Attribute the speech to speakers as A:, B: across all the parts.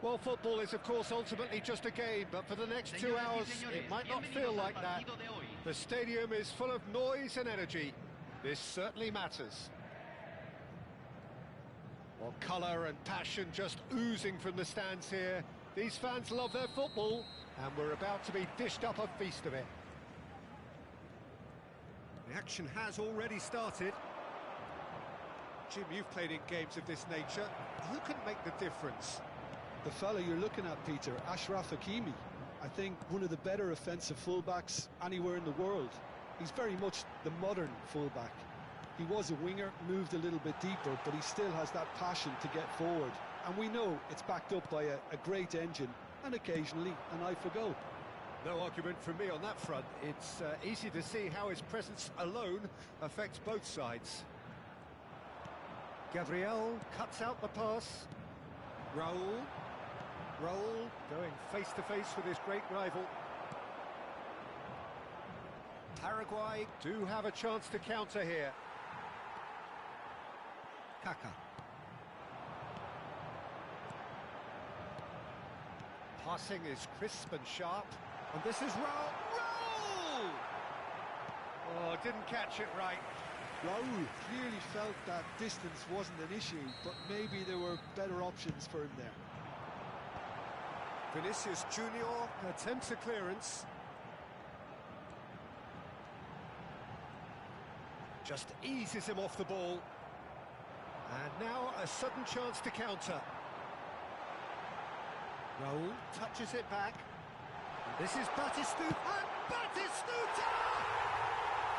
A: Well, football is, of course, ultimately just a game, but for the next 2 hours, it might not feel like that. The stadium is full of noise and energy. This certainly matters. Well, colour and passion just oozing from the stands here. These fans love their football, and we're about to be dished up a feast of it. The action has already started. Jim, you've played in games of this nature. Who can make the difference?
B: The fella you're looking at, Peter, Achraf Hakimi. I think one of the better offensive fullbacks anywhere in the world. He's very much the modern fullback. He was a winger, moved a little bit deeper, but he still has that passion to get forward. And we know it's backed up by a great engine, and occasionally an eye for goal.
A: No argument from me on that front. It's easy to see how his presence alone affects both sides. Gabriel cuts out the pass. Raul going face-to-face with his great rival. Paraguay do have a chance to counter here. Kaká. Passing is crisp and sharp. And this is Raul. Oh, didn't catch it right.
B: Raul clearly felt that distance wasn't an issue, but maybe there were better options for him there.
A: Vinicius Junior attempts a clearance. Just eases him off the ball. And now a sudden chance to counter. Raul touches it back. And this is Batistuta. And Batistuta!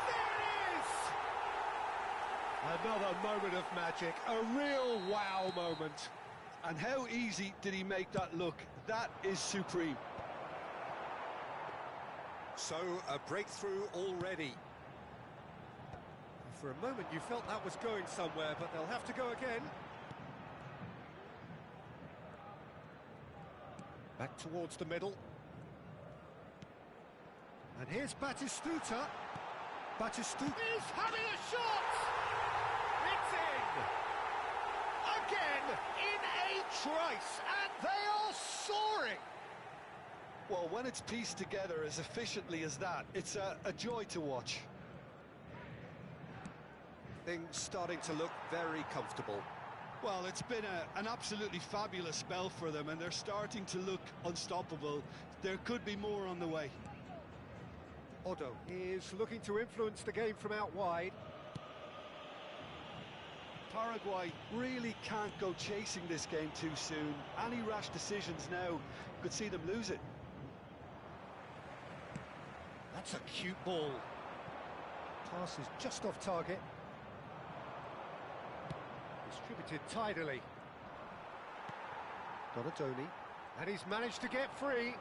A: There it is! Another moment of magic. A real wow moment.
B: And how easy did he make that look? That is supreme.
A: So, a breakthrough already. For a moment you felt that was going somewhere, but they'll have to go again. Back towards the middle. And here's Batistuta. Batistuta is having a shot! It's in! Again, in a trice, and they are soaring!
B: Well, when it's pieced together as efficiently as that, it's a joy to watch.
A: Things starting to look very comfortable.
B: Well, it's been an absolutely fabulous spell for them, and they're starting to look unstoppable. There could be more on the way.
A: Odo is looking to influence the game from out wide.
B: Paraguay really can't go chasing this game too soon. Any rash decisions now could see them lose it.
A: That's a cute ball. Pass is just off target. Distributed tidily. Donadoni, and he's managed to get free.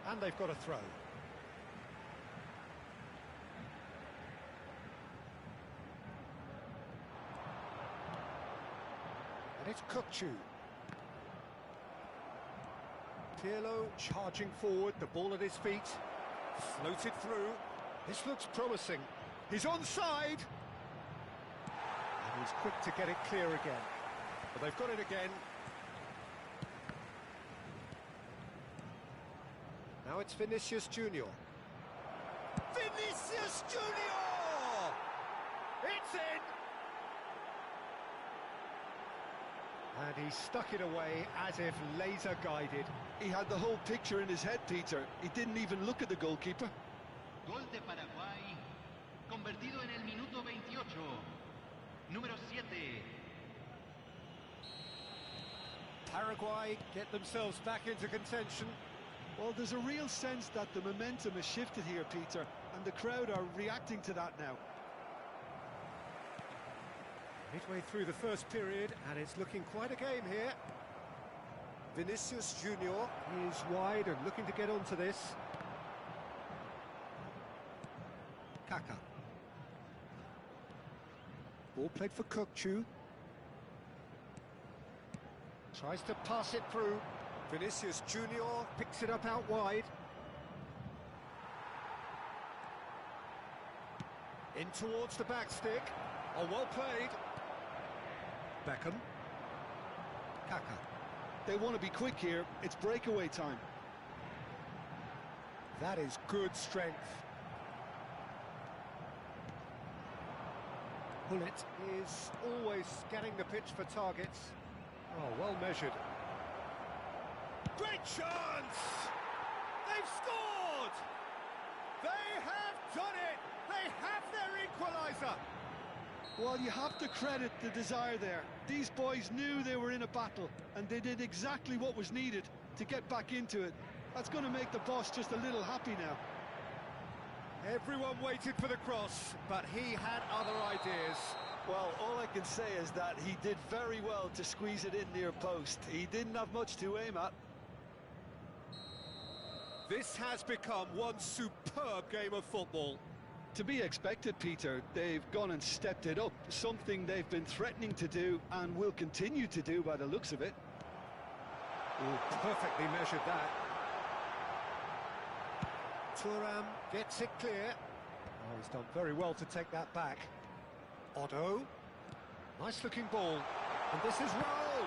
A: And they've got a throw. And it's Kökçü. Pirlo charging forward, the ball at his feet. Floated through. This looks promising. He's onside! And he's quick to get it clear again. But they've got it again. Now it's Vinicius Junior. Vinicius Junior! It's in! And he stuck it away as if laser-guided.
B: He had the whole picture in his head, Peter. He didn't even look at the goalkeeper.
C: Gol de Paraguay, convertido en el minuto 28, número 7.
A: Paraguay get themselves back into contention.
B: Well, there's a real sense that the momentum has shifted here, Peter, and the crowd are reacting to that now.
A: Midway through the first period, and it's looking quite a game here. Vinicius Junior is wide and looking to get onto this. Kaká. Ball played for Kökçü. Tries to pass it through. Vinicius Junior picks it up out wide. In towards the back stick. Oh, well played. Beckham. Kaka.
B: They want to be quick here. It's breakaway time.
A: That is good strength. Gullit is always scanning the pitch for targets. Oh, well measured. Great chance! They've scored! They have done it! They have their equaliser!
B: Well, you have to credit the desire there. These boys knew they were in a battle, and they did exactly what was needed to get back into it. That's going to make the boss just a little happy now.
A: Everyone waited for the cross, but he had other ideas.
B: Well, all I can say is that he did very well to squeeze it in near post. He didn't have much to aim at.
A: This has become one superb game of football.
B: To be expected, Peter. They've gone and stepped it up, something they've been threatening to do and will continue to do by the looks of it.
A: Oh, perfectly measured that. Thuram gets it clear. Oh, he's done very well to take that back. Otto. Nice looking ball. And this is Raul.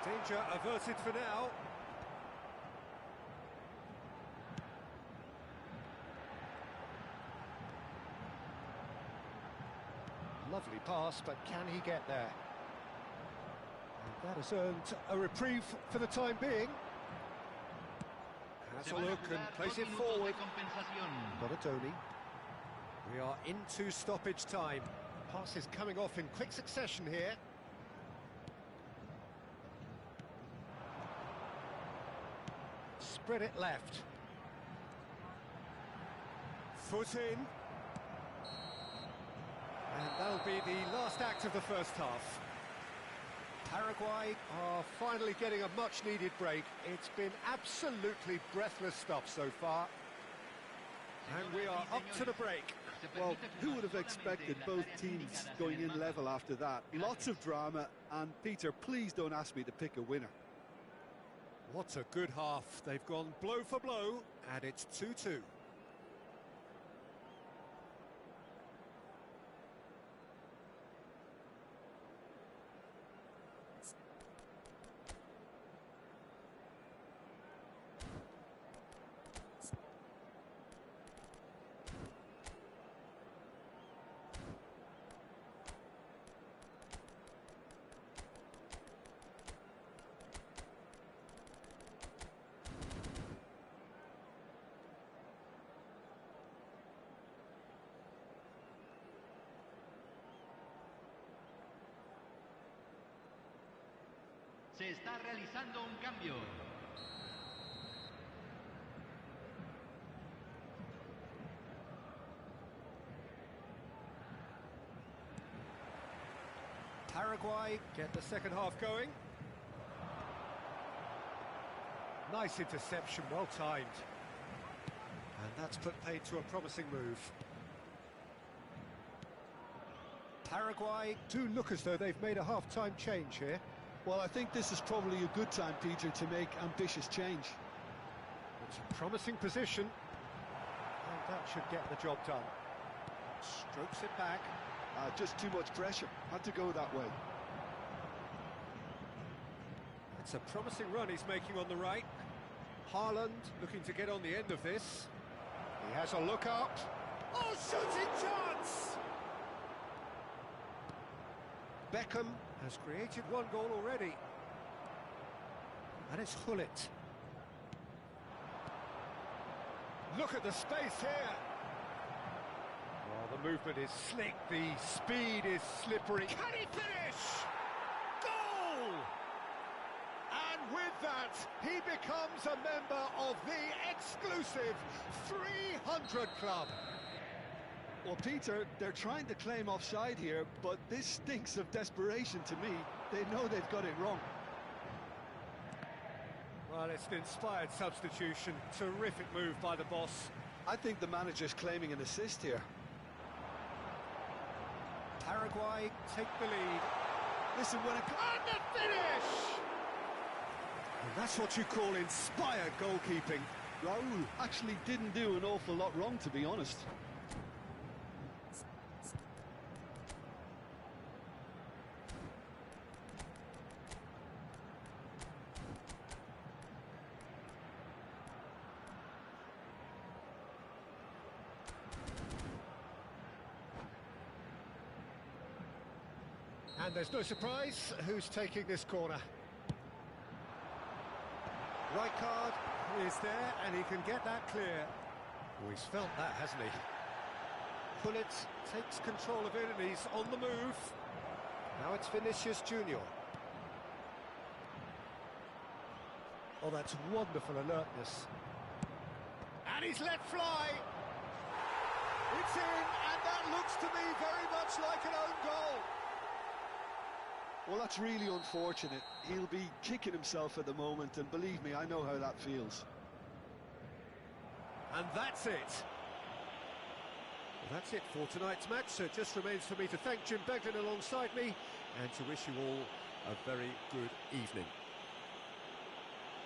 A: Danger averted for now. Lovely pass, but can he get there? And that has earned a reprieve for the time being. Has a look and plays it forward. Borodoni. We are into stoppage time. Pass is coming off in quick succession here. Spread it left. Foot in. And that'll be the last act of the first half. Paraguay are finally getting a much-needed break. It's been absolutely breathless stuff so far. And we are up to the break.
B: Well, who would have expected both teams going in level after that? Lots of drama, and Peter, please don't ask me to pick a winner.
A: What a good half. They've gone blow for blow, and it's 2-2.
C: Se está realizando un cambio.
A: Paraguay get the second half going. Nice interception, well timed. And that's put paid to a promising move. Paraguay do look as though they've made a half-time change here.
B: Well, I think this is probably a good time, Peter, to make ambitious change.
A: It's a promising position. And that should get the job done. Strokes it back.
B: Just too much pressure. Had to go that way.
A: It's a promising run he's making on the right. Haaland looking to get on the end of this. He has a look up. Oh, shooting chance! Beckham has created one goal already. And it's Gullit. Look at the space here. Well, the movement is slick, the speed is slippery. Can he finish? Goal! And with that, he becomes a member of the exclusive 300 Club.
B: Well, Peter, they're trying to claim offside here, but this stinks of desperation to me. They know they've got it wrong.
A: Well, it's an inspired substitution. Terrific move by the boss.
B: I think the manager's claiming an assist here.
A: Paraguay take the lead.
B: Listen, when it...
A: And the finish! And that's what you call inspired goalkeeping.
B: Raul actually didn't do an awful lot wrong, to be honest.
A: And there's no surprise who's taking this corner. Rijkaard is there, and he can get that clear. Oh, he's felt that, hasn't he? Gullit takes control of it, and he's on the move. Now it's Vinicius Junior. Oh, that's wonderful alertness. And he's let fly. It's in, and that looks to me very much like an own goal.
B: Well, that's really unfortunate. He'll be kicking himself at the moment, and believe me, I know how that feels.
A: And that's it. Well, that's it for tonight's match, so it just remains for me to thank Jim Beglin alongside me and to wish you all a very good evening.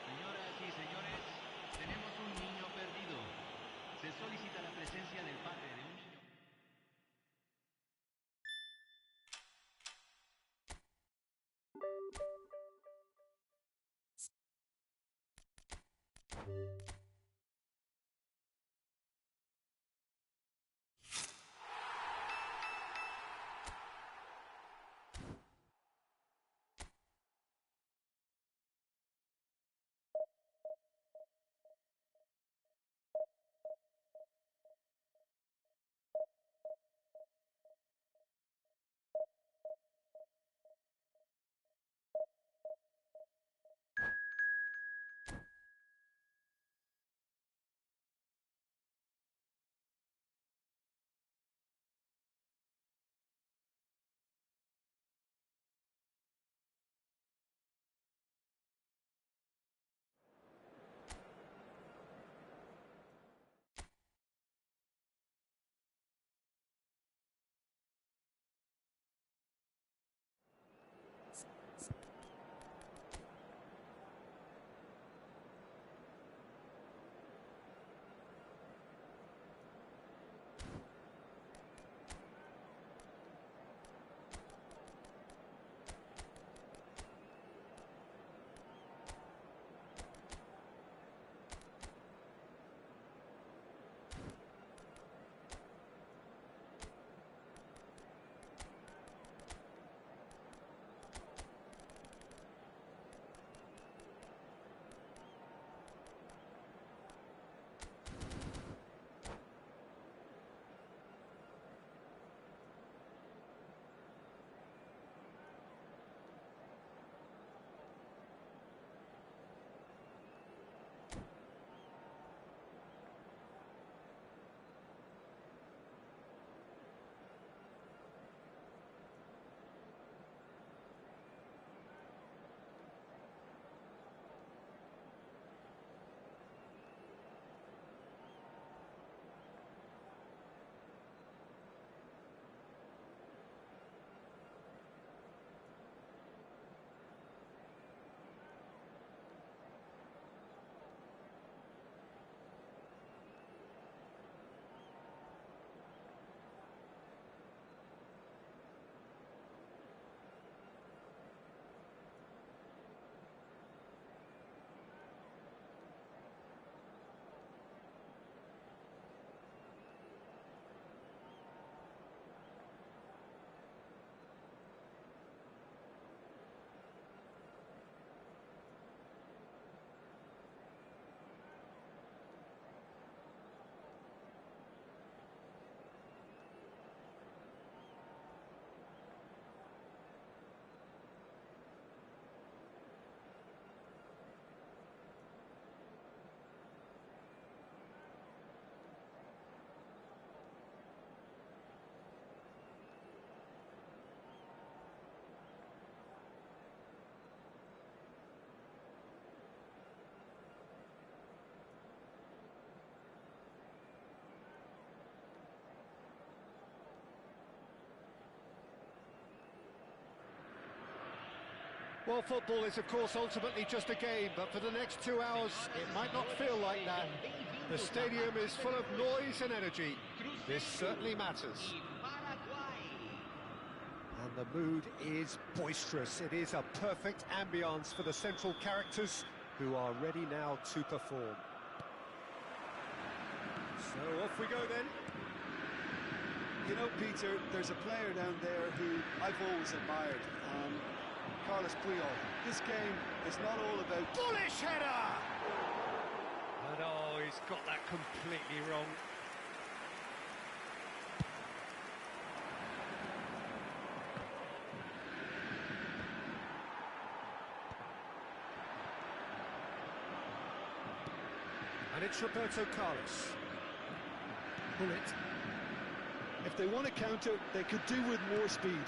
C: Señoras y señores, tenemos un niño perdido. Se solicita la presencia del padre de un niño.
A: Well, football is, of course, ultimately just a game, but for the next 2 hours, it might not feel like that. The stadium is full of noise and energy. This certainly matters. And the mood is boisterous. It is a perfect ambience for the central characters who are ready now to perform. So off we go then.
B: You know, Peter, there's a player down there who I've always admired, Carlos Puyol. This game is not all about...
A: Bullish header! And oh, he's got that completely wrong. And it's Roberto Carlos. Pull it.
B: If they want to counter, they could do with more speed.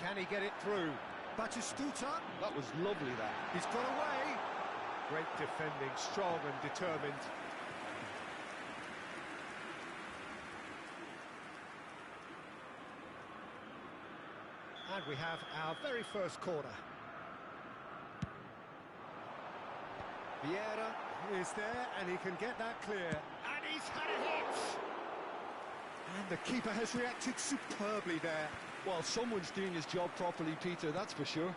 A: Can he get it through? Batistuta.
B: That was lovely, that.
A: He's got away. Great defending, strong and determined. And we have our very first corner. Vieira is there, and he can get that clear. And he's had a hit! And the keeper has reacted superbly there.
B: Well, someone's doing his job properly, Peter, that's for sure.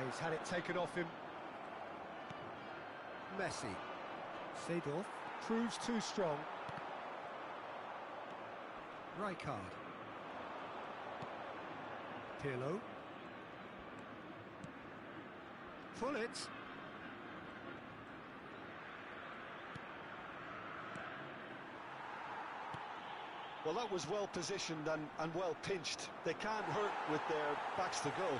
A: He's had it taken off him. Messi. Seedorf proves too strong. Rijkaard. Pirlo. Pull it.
B: Well, that was well positioned and well pinched. They can't hurt with their backs to goal.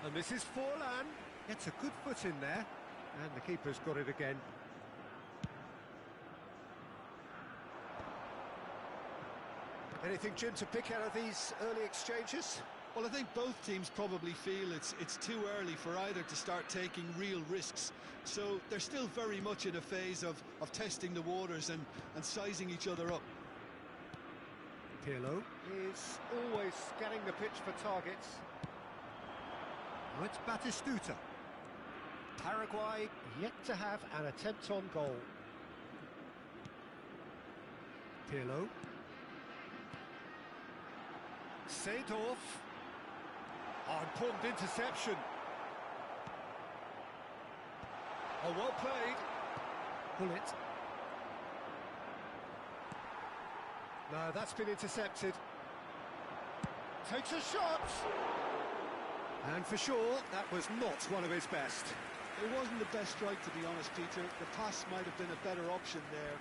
A: And this is Forlan. Gets a good foot in there. And the keeper's got it again. Anything, Jim, to pick out of these early exchanges?
B: Well, I think both teams probably feel it's too early for either to start taking real risks. So they're still very much in a phase of testing the waters and sizing each other up.
A: Pirlo is always scanning the pitch for targets. Now it's Batistuta. Paraguay yet to have an attempt on goal. Pirlo. Seedorf. Oh, important interception. Oh, well played. Pull it. No, that's been intercepted. Takes a shot. And for sure, that was not one of his best.
B: It wasn't the best strike, to be honest, Peter. The pass might have been a better option there.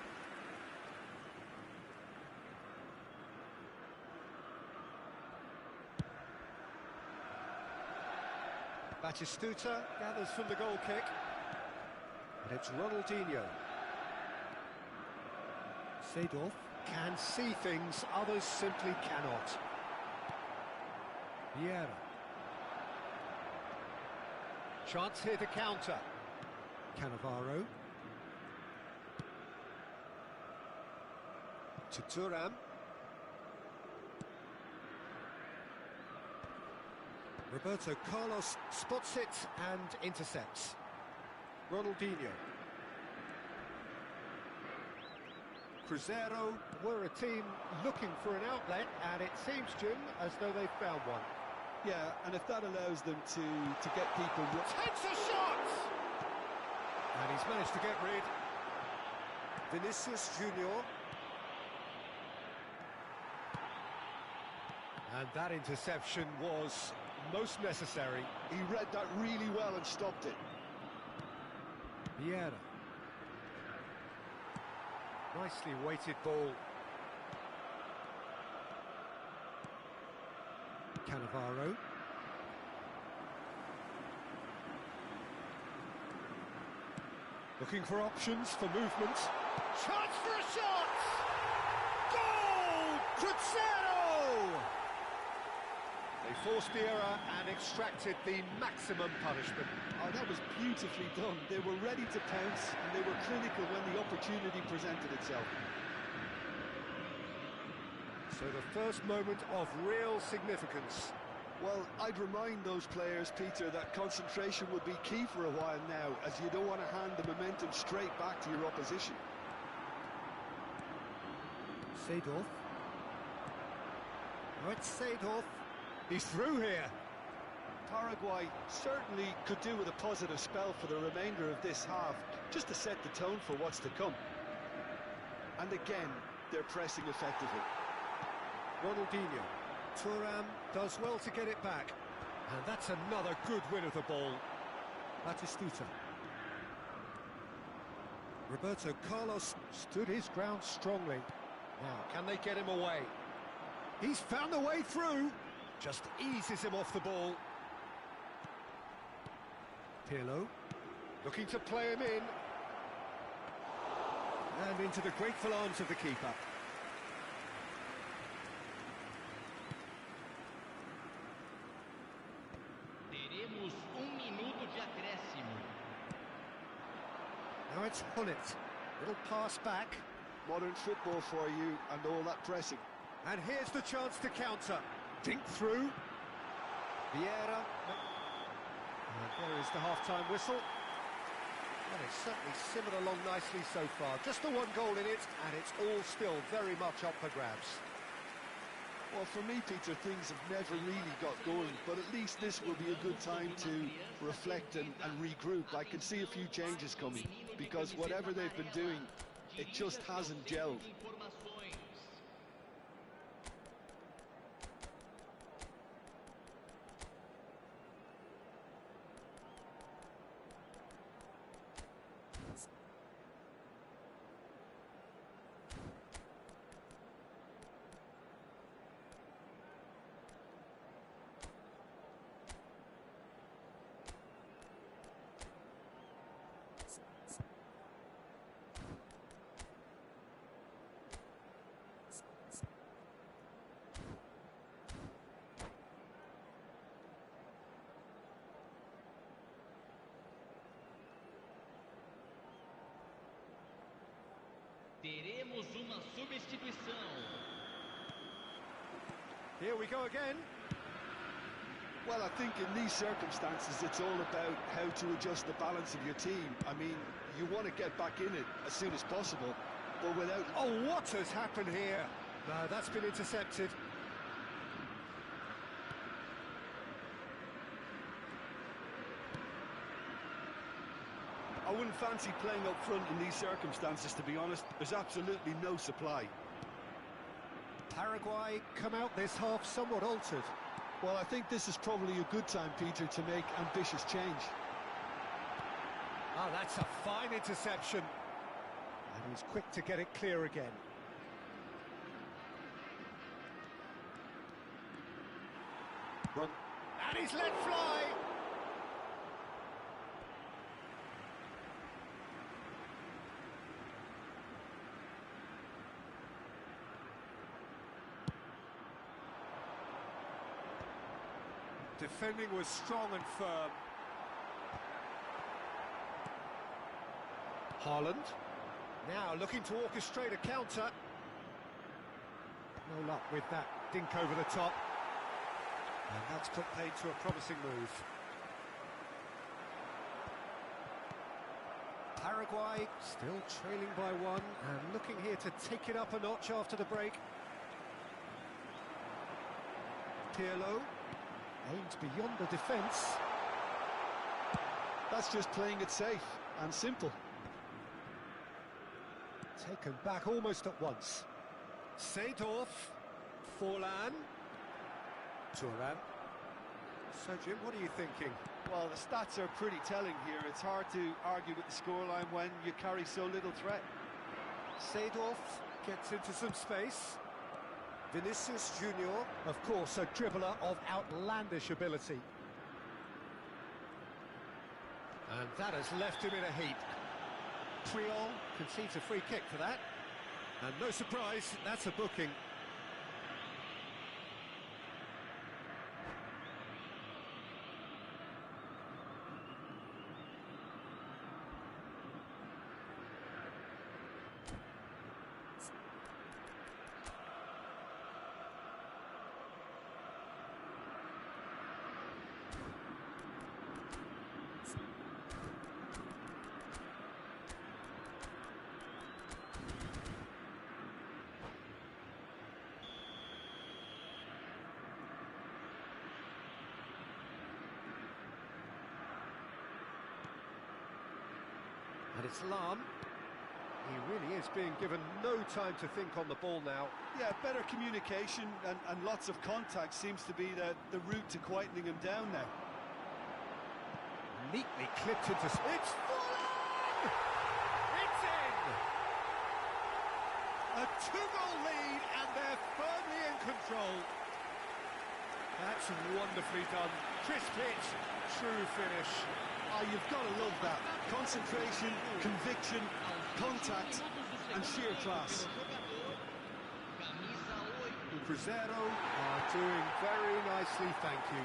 A: Batistuta gathers from the goal kick. And it's Ronaldinho. Seedorf can see things others simply cannot. Vieira. Chance here to counter. Cannavaro. To Thuram. Roberto Carlos spots it and intercepts. Ronaldinho. Cruzeiro were a team looking for an outlet, and it seems, Jim, as though they've found one.
B: Yeah, and if that allows them to get people...
A: Takes a shot! And he's managed to get rid. Vinicius Junior. And that interception was most necessary.
B: He read that really well and stopped it.
A: Vieira. Nicely weighted ball. Cannavaro. Looking for options for movement. Chance for a shot! Goal! Cruzeiro! They forced the error and extracted the maximum punishment.
B: Oh, that was beautifully done. They were ready to pounce, and they were clinical when the opportunity presented itself.
A: So the first moment of real significance.
B: Well, I'd remind those players, Peter, that concentration will be key for a while now, as you don't want to hand the momentum straight back to your opposition.
A: Seedorf. Oh, it's Seedorf. He's through here.
B: Paraguay certainly could do with a positive spell for the remainder of this half, just to set the tone for what's to come. And again, they're pressing effectively.
A: Ronaldinho. Thuram does well to get it back. And that's another good win of the ball. Batistuta. Roberto Carlos stood his ground strongly. Now, can they get him away? He's found a way through. Just eases him off the ball. Pirlo, looking to play him in. And into the grateful arms of the keeper.
C: Teremos minuto de acréscimo.
A: Now it's Hullet. Little pass back.
B: Modern football for you and all that pressing.
A: And here's the chance to counter. Dink through. Vieira. And there is the half-time whistle. And it's certainly simmered along nicely so far. Just the one goal in it, and it's all still very much up for grabs.
B: Well, for me, Peter, things have never really got going, but at least this will be a good time to reflect and regroup. I can see a few changes coming, because whatever they've been doing, it just hasn't gelled.
C: Teremos uma substituição.
A: Here we go again.
B: Well, I think in these circumstances, it's all about how to adjust the balance of your team. I mean, you want to get back in it as soon as possible, but without...
A: Oh, what has happened here? No, that's been intercepted.
B: I wouldn't fancy playing up front in these circumstances, to be honest. There's absolutely no supply.
A: Paraguay come out this half somewhat altered.
B: Well, I think this is probably a good time, Peter, to make ambitious change.
A: Oh, that's a fine interception. And he's quick to get it clear again. Run. And he's let fly! Defending was strong and firm. Haaland. Now looking to orchestrate a counter. No luck with that dink over the top. And that's put paid to a promising move. Paraguay still trailing by one and looking here to take it up a notch after the break. Pirlo. Aims beyond the defence.
B: That's just playing it safe and simple.
A: Taken back almost at once. Seedorf. Forlan. Thuram. So, Jim, what are you thinking?
B: Well, the stats are pretty telling here. It's hard to argue with the scoreline when you carry so little threat.
A: Seedorf gets into some space. Vinicius Junior, of course, a dribbler of outlandish ability. And that has left him in a heap. Priol concedes a free kick for that. And no surprise, that's a booking. And it's Lahm. He really is being given no time to think on the ball now.
B: Yeah, better communication and lots of contact seems to be the route to quietening him down now.
A: Neatly clipped into... It's Fulham! It's in! A 2-goal lead and they're firmly in control. That's wonderfully done. Crisp hit, true finish.
B: Oh, you've got to love that. Concentration, conviction, contact and sheer class.
A: Cruzeiro are doing very nicely, thank you.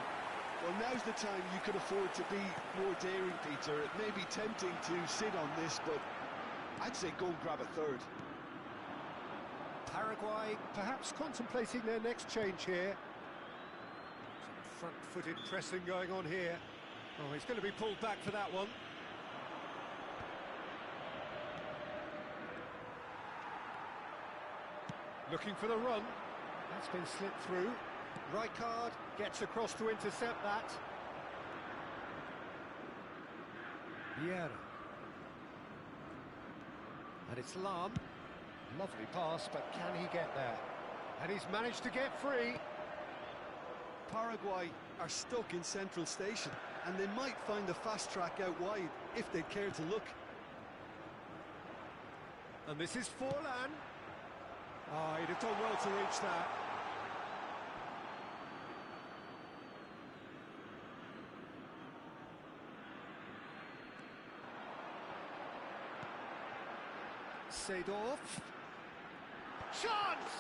B: Well, now's the time you could afford to be more daring, Peter. It may be tempting to sit on this, but I'd say go and grab a third.
A: Paraguay perhaps contemplating their next change here. Some front-footed pressing going on here. Oh, he's going to be pulled back for that one. Looking for the run. That's been slipped through. Rijkaard gets across to intercept that. Vieira. And it's Lahm. Lovely pass, but can he get there? And he's managed to get free.
B: Paraguay are stuck in Central Station, and they might find the fast track out wide if they care to look.
A: And this is Forlan. Oh, he'd have done well to reach that. Seedorf. Chance!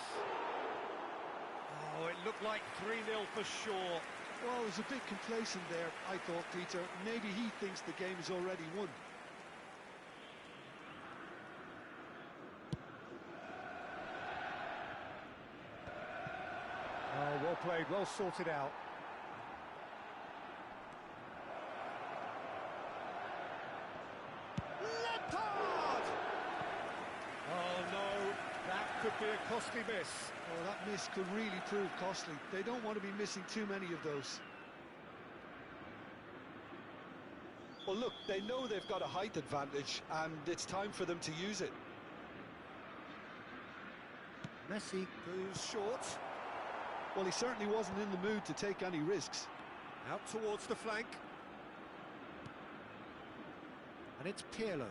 A: Oh, it looked like 3-0 for sure.
B: Well, it was a bit complacent there, I thought, Peter. Maybe he thinks the game is already won.
A: Oh, well played, well sorted out. Lampard! Oh no, that could be a costly miss.
B: Oh, that miss could really prove costly. They don't want to be missing too many of those. Well, look, they know they've got a height advantage, and it's time for them to use it.
A: Messi goes short.
B: Well, he certainly wasn't in the mood to take any risks.
A: Out towards the flank. And it's Pirlo.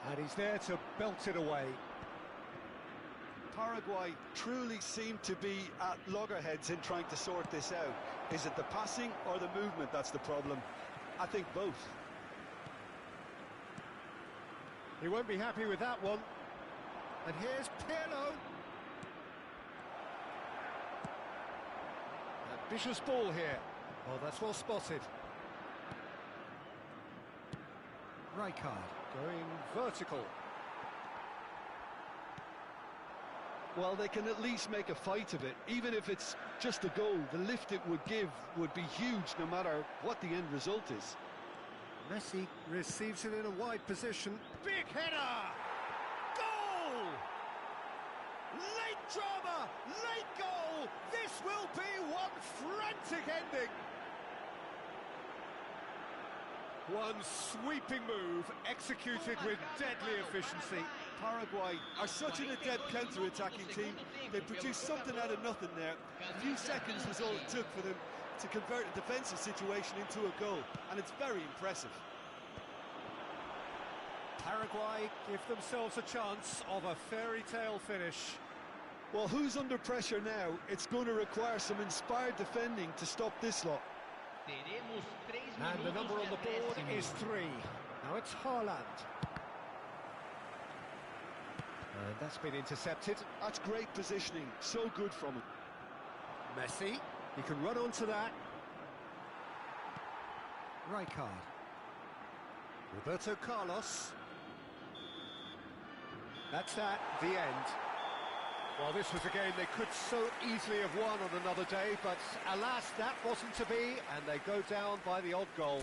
A: And he's there to belt it away.
B: Paraguay truly seem to be at loggerheads in trying to sort this out. Is it the passing or the movement that's the problem? I think both.
A: He won't be happy with that one. And here's Pirlo. Ambitious ball here. Oh, that's well spotted. Rijkaard going vertical.
B: Well, they can at least make a fight of it. Even if it's just a goal, the lift it would give would be huge no matter what the end result is.
A: Messi receives it in a wide position. Big header! Goal! Late drama! Late goal! This will be one frantic ending! One sweeping move, executed with deadly efficiency.
B: Paraguay are such an adept counter-attacking team. They produced something out of nothing there. A few seconds was all it took for them to convert a defensive situation into a goal, and it's very impressive.
A: Paraguay give themselves a chance of a fairy tale finish.
B: Well, who's under pressure now? It's going to require some inspired defending to stop this lot.
A: And the number on the board is 3. Now it's Haaland. And that's been intercepted.
B: That's great positioning, so good from him.
A: Messi, he can run onto that. Rijkaard. Roberto Carlos. That's that, the end. Well, this was a game they could so easily have won on another day, but alas, that wasn't to be, and they go down by the odd goal.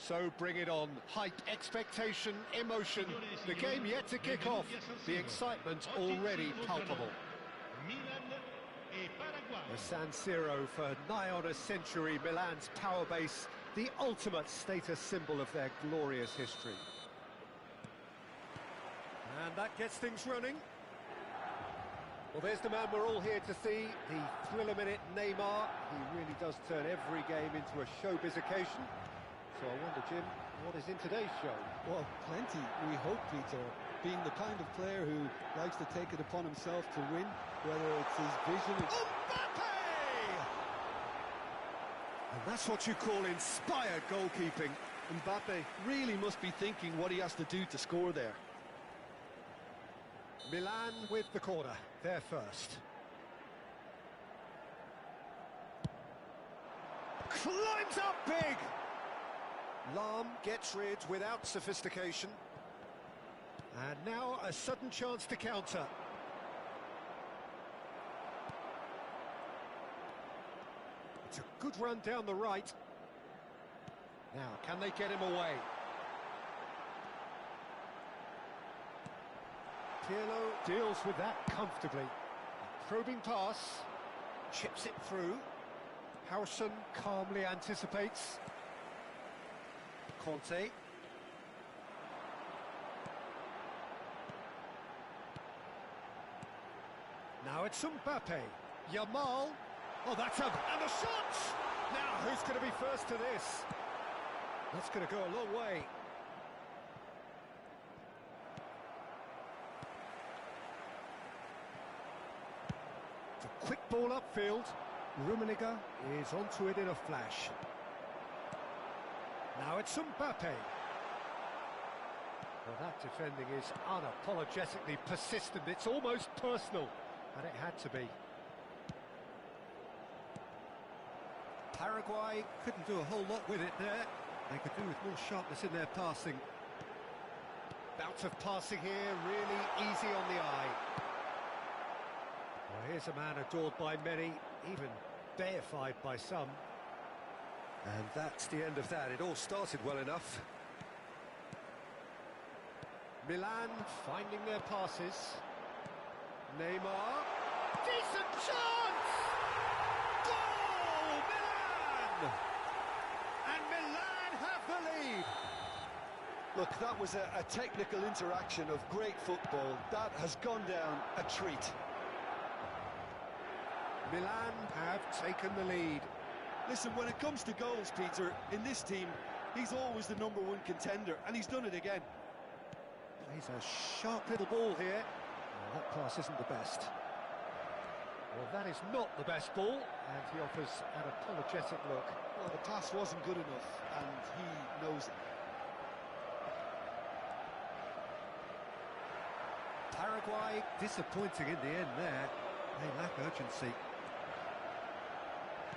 A: So bring it on. Hype, expectation, emotion. The game yet to kick off. The excitement already palpable. The San Siro for nigh on a century, Milan's power base, the ultimate status symbol of their glorious history. And that gets things running. Well, there's the man we're all here to see, the thriller-minute Neymar. He really does turn every game into a showbiz occasion. So I wonder, Jim, what is in today's show?
B: Well, plenty, we hope, Peter. Being the kind of player who likes to take it upon himself to win, whether it's his vision...
A: Mbappe! And that's what you call inspired goalkeeping.
B: Mbappe really must be thinking what he has to do to score there.
A: Milan with the corner, they're first. Climbs up big! Lahm gets rid without sophistication. And now a sudden chance to counter. It's a good run down the right. Now, can they get him away? Pirlo deals with that comfortably. Probing pass, chips it through. Howson calmly anticipates. Conte. Now it's Mbappe. Yamal. Oh, that's up. And the shot! Now, who's going to be first to this? That's going to go a long way. It's a quick ball upfield. Rummenigge is onto it in a flash. Now it's Mbappe. Well, that defending is unapologetically persistent. It's almost personal, and it had to be. Paraguay couldn't do a whole lot with it there. They could do with more sharpness in their passing. Bout of passing here, really easy on the eye. Well, here's a man adored by many, even deified by some. And that's the end of that. It all started well enough. Milan finding their passes. Neymar. Decent chance! Goal! Milan! And Milan have the lead.
B: Look, that was a technical interaction of great football. That has gone down a treat.
A: Milan have taken the lead.
B: Listen, when it comes to goals, Peter, in this team, he's always the #1 contender, and he's done it again.
A: Plays a sharp little ball here. Well, that pass isn't the best. Well, that is not the best ball, and he offers an apologetic look.
B: Well, the pass wasn't good enough, and he knows it.
A: Paraguay disappointing in the end there. They lack urgency.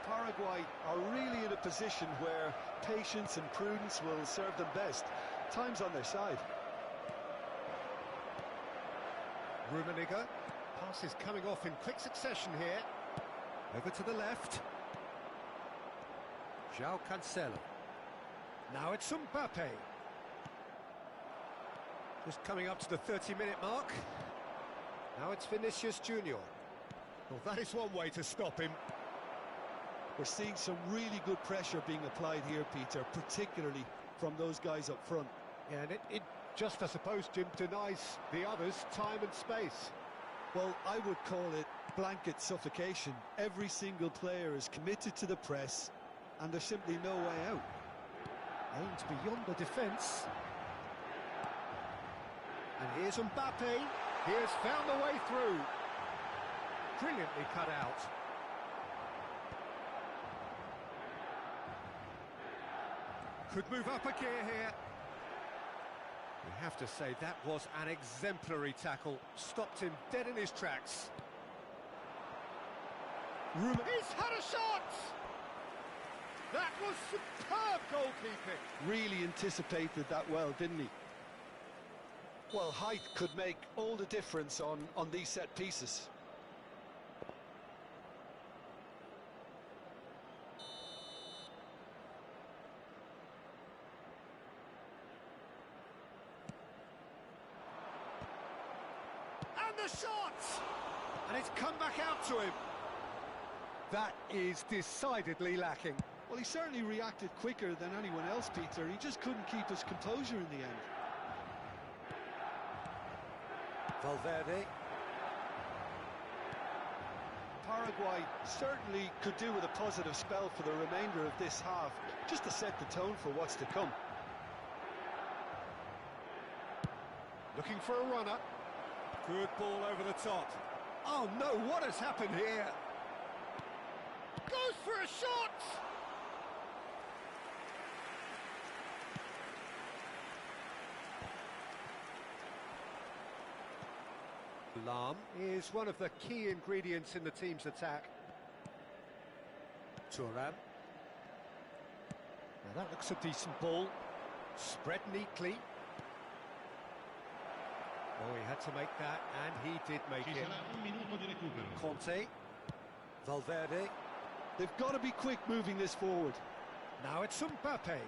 B: Paraguay are really in a position where patience and prudence will serve them best. Time's on their side.
A: Rummenigge. Pass is coming off in quick succession here. Over to the left. João Cancelo. Now it's Mbappe. Just coming up to the 30-minute mark. Now it's Vinicius Junior. Well, that is one way to stop him.
B: We're seeing some really good pressure being applied here, Peter, particularly from those guys up front.
A: Yeah, and it just, I suppose, Jim, denies the others time and space.
B: Well, I would call it blanket suffocation. Every single player is committed to the press, and there's simply no way out.
A: Aimed beyond the defence. And here's Mbappe. He has found the way through. Brilliantly cut out. Could move up a gear here. We have to say that was an exemplary tackle. Stopped him dead in his tracks. He's had a shot! That was superb goalkeeping.
B: Really anticipated that well, didn't he? Well, height could make all the difference on these set pieces.
A: the shot! And it's come back out to him. That is decidedly lacking.
B: Well, he certainly reacted quicker than anyone else, Peter. He just couldn't keep his composure in the end.
A: Valverde.
B: Paraguay certainly could do with a positive spell for the remainder of this half, just to set the tone for what's to come.
A: Looking for a runner. Good ball over the top. Oh no, what has happened here? Goes for a shot! Lahm is one of the key ingredients in the team's attack. Thuram. Now that looks a decent ball. Spread neatly. Oh, he had to make that, and he did make it. Conte. Valverde.
B: They've got to be quick moving this forward.
A: Now it's Mbappe.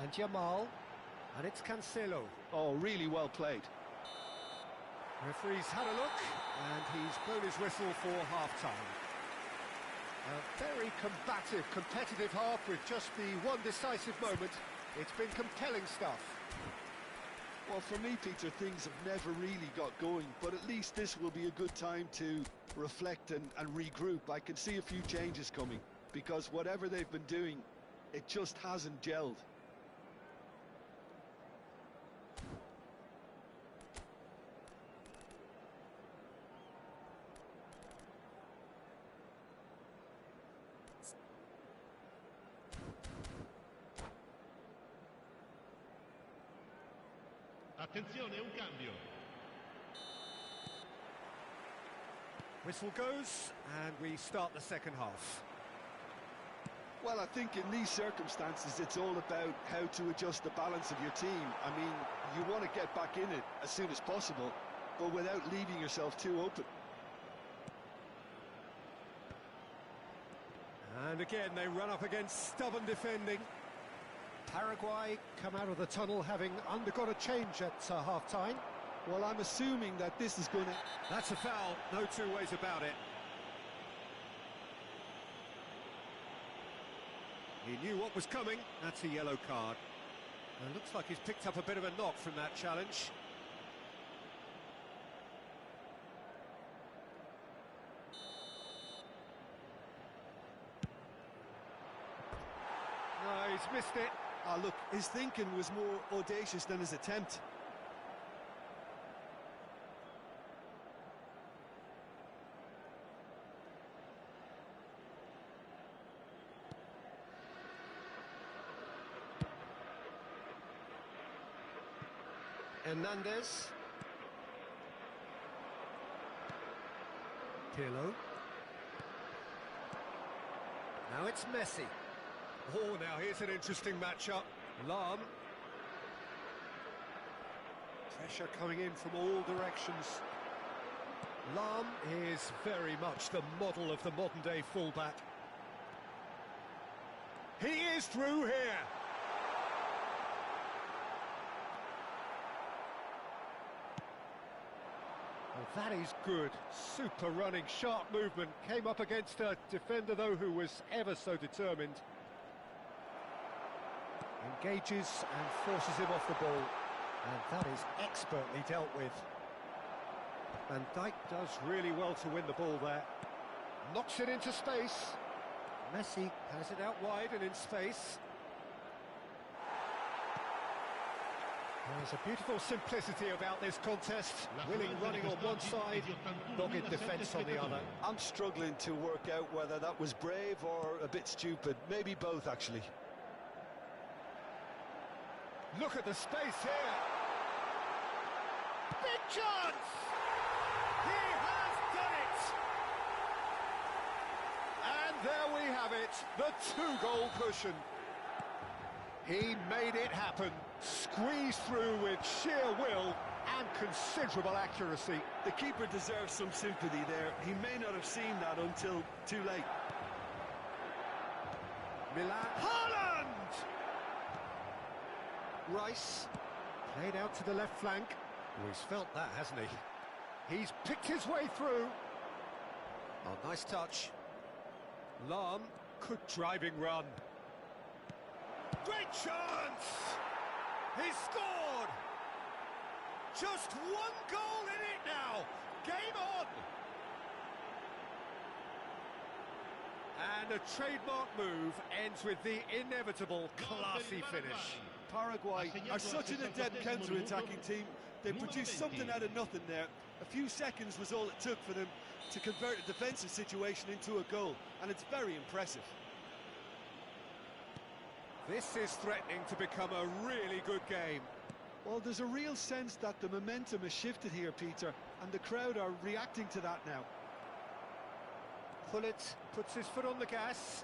A: And Yamal. And it's Cancelo.
B: Oh, really well played.
A: Referee's had a look, and he's blown his whistle for half-time. A very combative, competitive half with just the one decisive moment. It's been compelling stuff.
B: Well, for me, Peter, things have never really got going, but at least this will be a good time to reflect and regroup. I can see a few changes coming, because whatever they've been doing, it just hasn't gelled.
C: Attenzione, un cambio.
A: Whistle goes, and we start the second half.
B: Well, I think in these circumstances, it's all about how to adjust the balance of your team. I mean, you want to get back in it as soon as possible, but without leaving yourself too open.
A: And again, they run up against stubborn defending. Paraguay come out of the tunnel having undergone a change at half-time.
B: Well, I'm assuming that this is going to...
A: That's a foul, no two ways about it. He knew what was coming, that's a yellow card. And it looks like he's picked up a bit of a knock from that challenge. No, he's missed it.
B: Ah, look, his thinking was more audacious than his attempt.
A: Hernandez. Pirlo. Now it's Messi. Oh, now here's an interesting matchup. Lahm. Pressure coming in from all directions. Lahm is very much the model of the modern-day fullback. He is through here. Well, that is good. Super running, sharp movement. Came up against a defender, though, who was ever so determined. Engages and forces him off the ball. And that is expertly dealt with. Van Dijk does really well to win the ball there. Knocks it into space. Messi has it out wide and in space. There's a beautiful simplicity about this contest. Willing running on one side, dogged defence on the other.
B: I'm struggling to work out whether that was brave or a bit stupid. Maybe both, actually.
A: Look at the space here. Big chance! He has done it! And there we have it, the two-goal cushion. He made it happen, squeezed through with sheer will and considerable accuracy.
B: The keeper deserves some sympathy there. He may not have seen that until too late.
A: Milan. Haaland! Rice, played out to the left flank. Oh, he's felt that, hasn't he? He's picked his way through. Oh, nice touch. Lahm, good driving run. Great chance! He's scored! Just one goal in it now. Game on! And a trademark move ends with the inevitable classy finish.
B: Paraguay are such an adept counter-attacking team. They produced something out of nothing there. A few seconds was all it took for them to convert a defensive situation into a goal, and it's very impressive.
A: This is threatening to become a really good game.
B: Well, there's a real sense that the momentum has shifted here, Peter, and the crowd are reacting to that now.
A: Gullit puts his foot on the gas.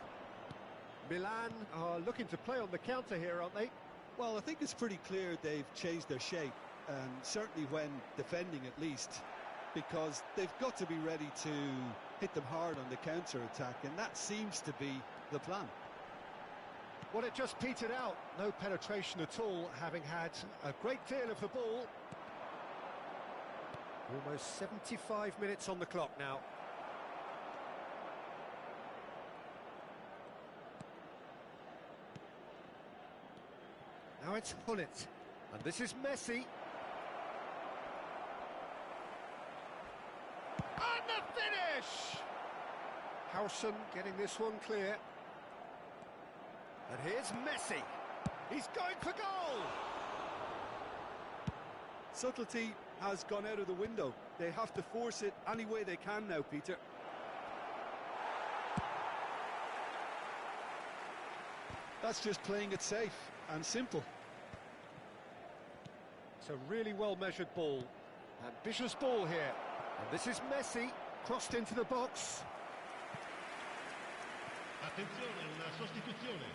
A: Milan are looking to play on the counter here, aren't they?
B: Well, I think it's pretty clear they've changed their shape, certainly when defending at least, because they've got to be ready to hit them hard on the counter-attack, and that seems to be the plan.
A: Well, it just petered out. No penetration at all, having had a great deal of the ball. Almost 75 minutes on the clock now. Now it's Gullit, and this is Messi. And the finish! Howson getting this one clear. And here's Messi. He's going for goal!
B: Subtlety has gone out of the window. They have to force it any way they can now, Peter. That's just playing it safe and simple.
A: It's a really well-measured ball. Ambitious ball here. And this is Messi, crossed into the box.
D: Attenzione, una sostituzione.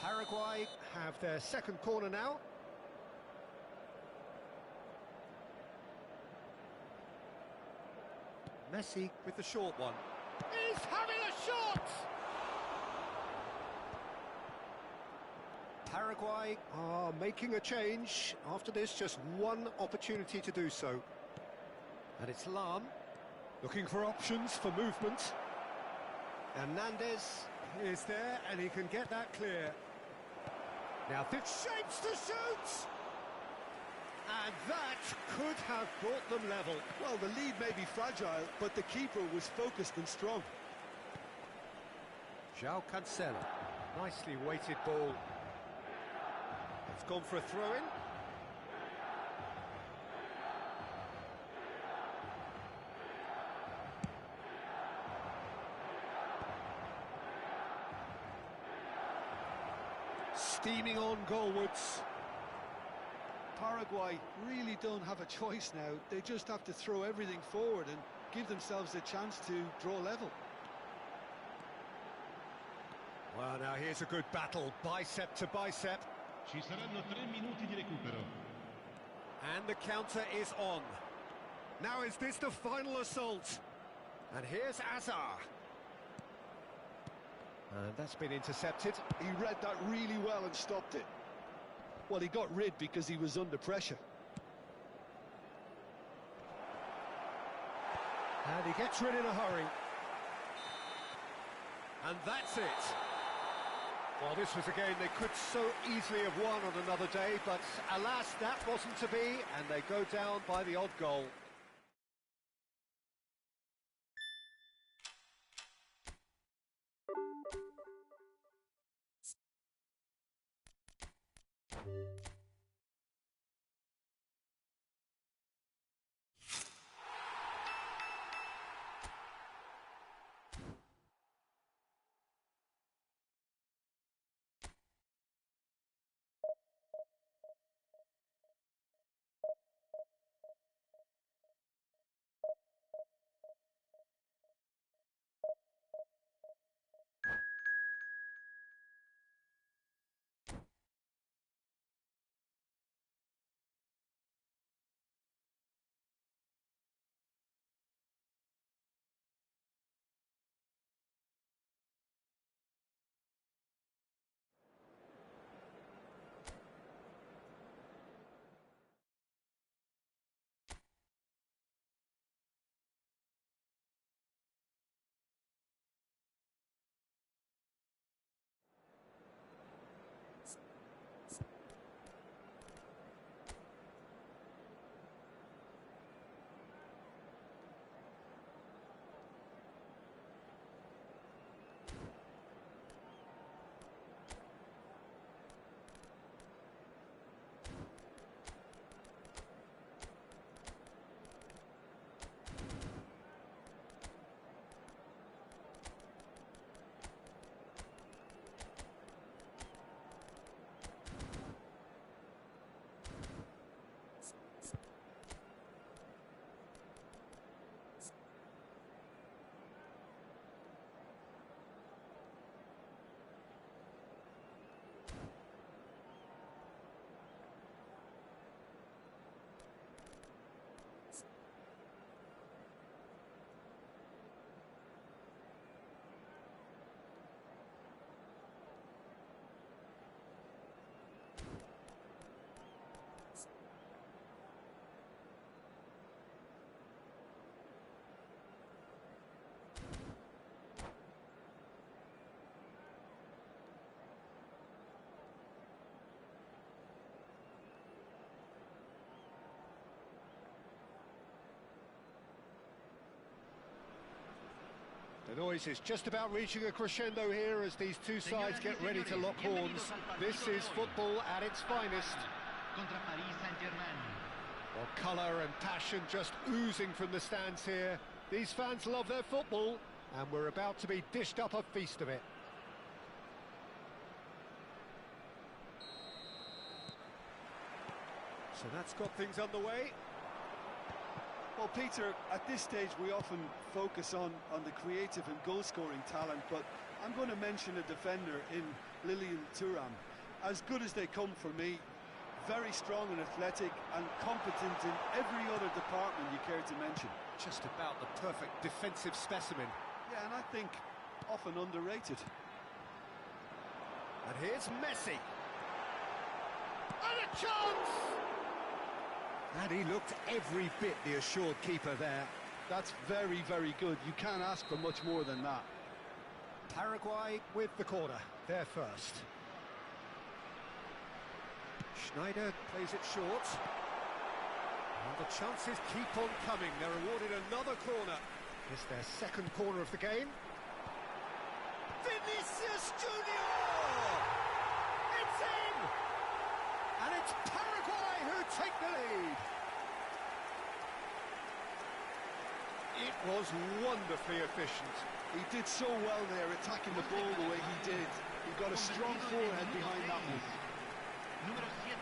A: Paraguay have their second corner now. Messi with the short one. He's having a shot! Paraguay are making a change. After this, just one opportunity to do so. And it's Lahm, looking for options for movement. Hernandez is there, and he can get that clear. Now this shapes to shoot! And that could have brought them level.
B: Well, the lead may be fragile, but the keeper was focused and strong.
A: João Cancelo, nicely weighted ball. It's gone for a throw-in. Steaming on goalwards.
B: Paraguay really don't have a choice now. They just have to throw everything forward and give themselves a chance to draw level.
A: Well, now here's a good battle, bicep to bicep.
D: Ci saranno 3 minuti di recupero.
A: And the counter is on. Now is this the final assault? And here's Azar. And that's been intercepted.
B: He read that really well and stopped it. Well, he got rid because he was under pressure.
A: And he gets rid in a hurry. And that's it. Well, this was a game they could so easily have won on another day, but alas, that wasn't to be, and they go down by the odd goal. The noise is just about reaching a crescendo here as these two sides get ready to lock horns. This is football at its finest.
C: Contra Paris Saint-Germain.
A: Well, colour and passion just oozing from the stands here. These fans love their football, and we're about to be dished up a feast of it. So that's got things underway.
B: Well, Peter, at this stage we often focus on the creative and goal-scoring talent, but I'm going to mention a defender in Lilian Thuram. As good as they come for me, very strong and athletic and competent in every other department you care to mention.
A: Just about the perfect defensive specimen.
B: Yeah, and I think often underrated.
A: And here's Messi. And a chance! And he looked every bit the assured keeper there.
B: That's very, very good. You can't ask for much more than that.
A: Paraguay with the corner, there first. Schneider plays it short. And the chances keep on coming. They're awarded another corner. It's their second corner of the game. Vinicius Junior! It's in! And it's Paraguay who take the lead. It was wonderfully efficient.
B: He did so well there, attacking the ball the way he did. He got a strong forehead behind that one.
C: Número 7.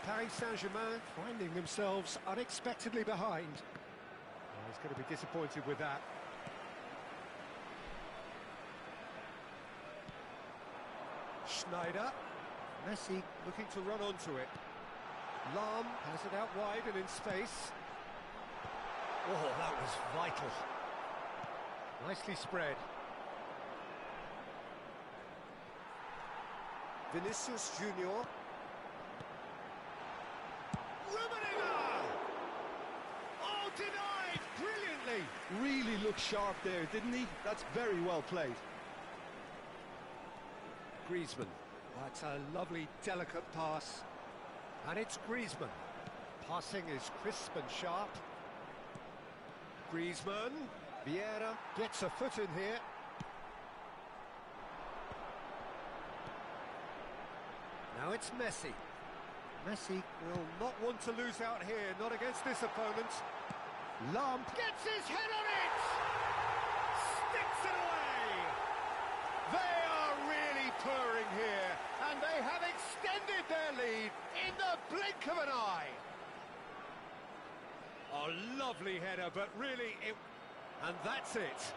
A: Paris Saint-Germain finding themselves unexpectedly behind. Well, he's going to be disappointed with that. Schneider. Messi looking to run onto it. Lahm has it out wide and in space. Oh, that was vital. Nicely spread. Vinicius Junior. Rummenigge! Oh, denied brilliantly!
B: Really looked sharp there, didn't he? That's very well played.
A: Griezmann. That's a lovely, delicate pass. And it's Griezmann. Passing is crisp and sharp. Griezmann. Vieira gets a foot in here. Now it's Messi. Messi will not want to lose out here, not against this opponent. Lahm gets his head on it! Sticks it away! They are really purring here, and they have extended their lead in the blink of an eye. A lovely header, but really it... And that's it.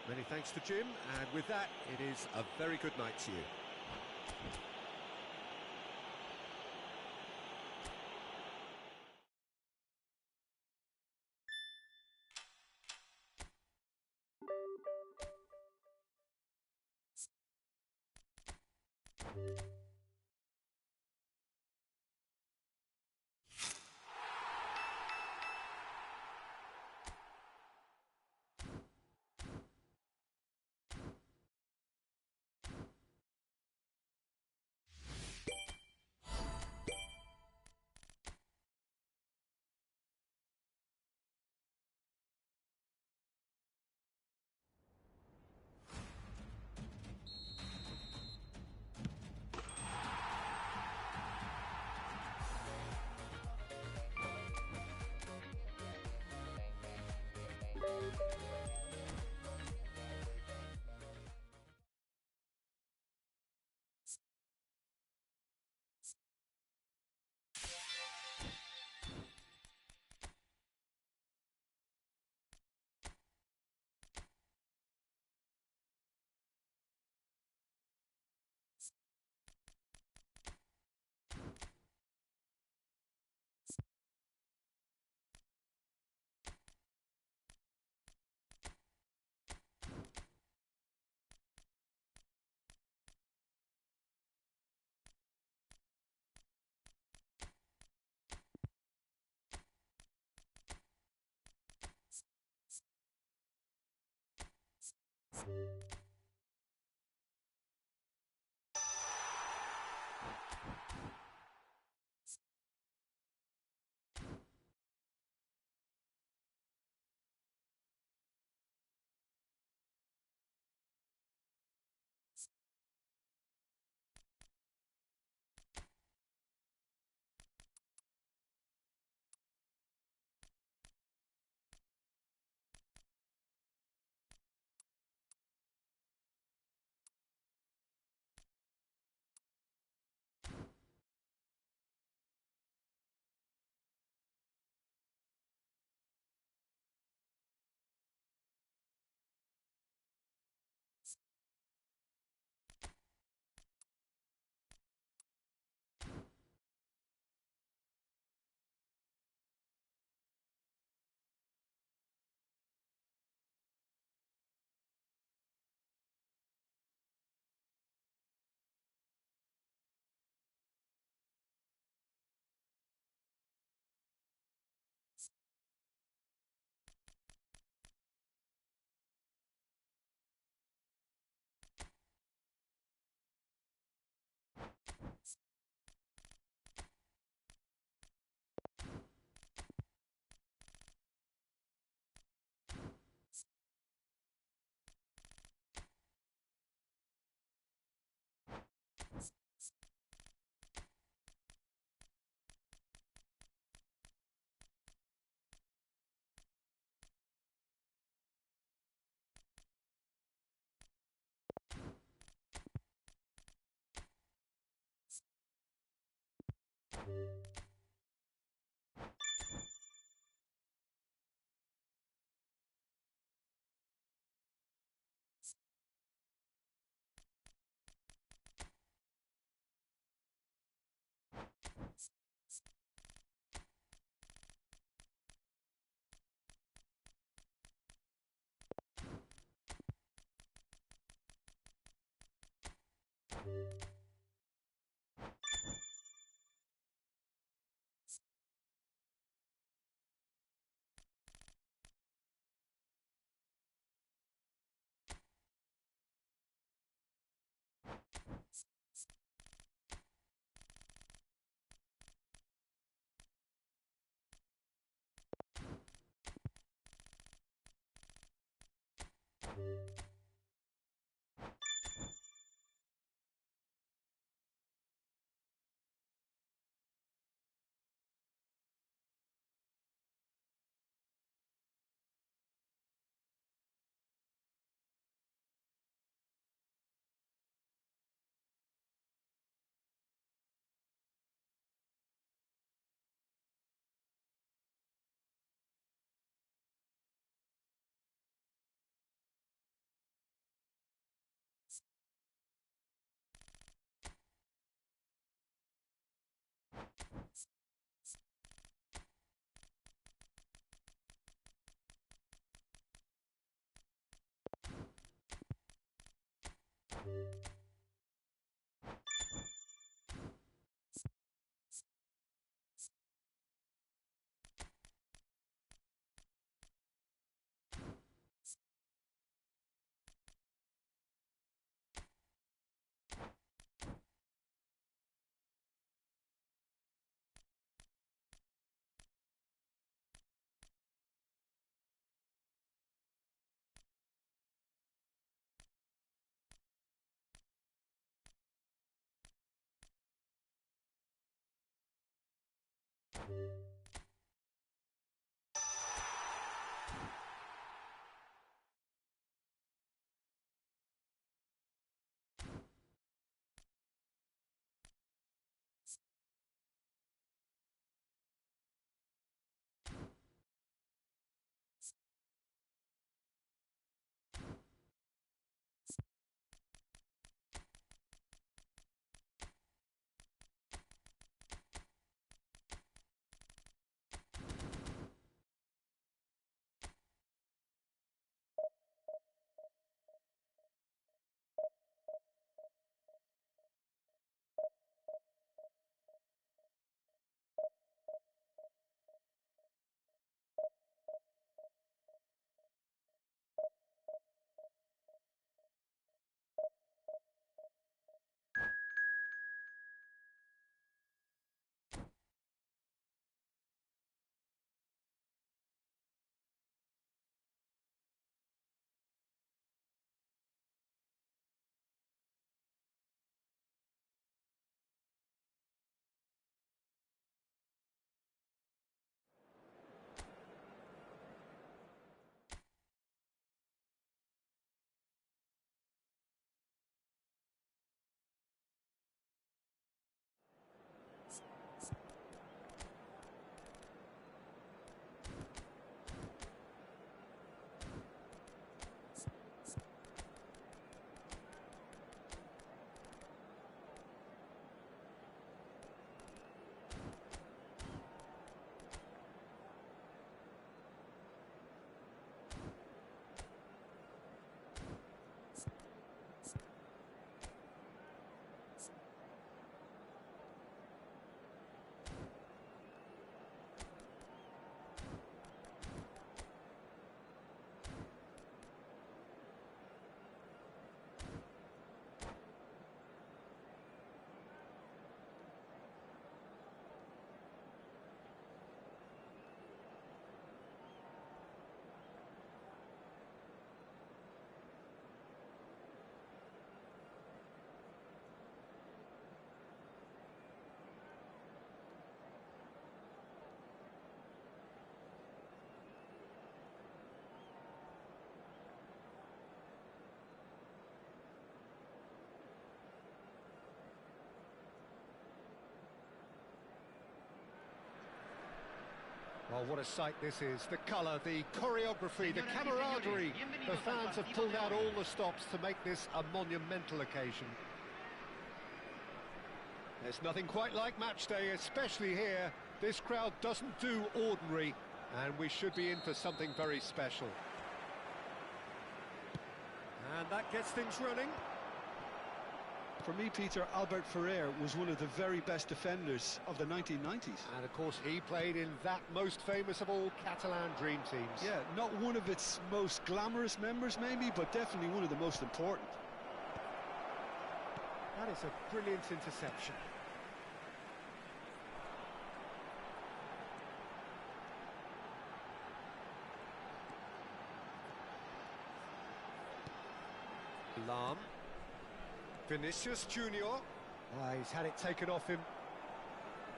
A: Many thanks to Jim, and with that, it is a very good night to you. Well, what a sight this is. The colour, the choreography, the camaraderie. The fans have pulled out all the stops to make this a monumental occasion. There's nothing quite like match day, especially here. This crowd doesn't do ordinary, and we should be in for something very special. And that gets things running.
B: For me, Peter, Albert Ferrer was one of the very best defenders of the 1990s.
A: And of course, he played in that most famous of all Catalan dream teams.
B: Yeah, not one of its most glamorous members, maybe, but definitely one of the most important.
A: That is a brilliant interception. Lam. Vinicius Junior. He's had it taken off him.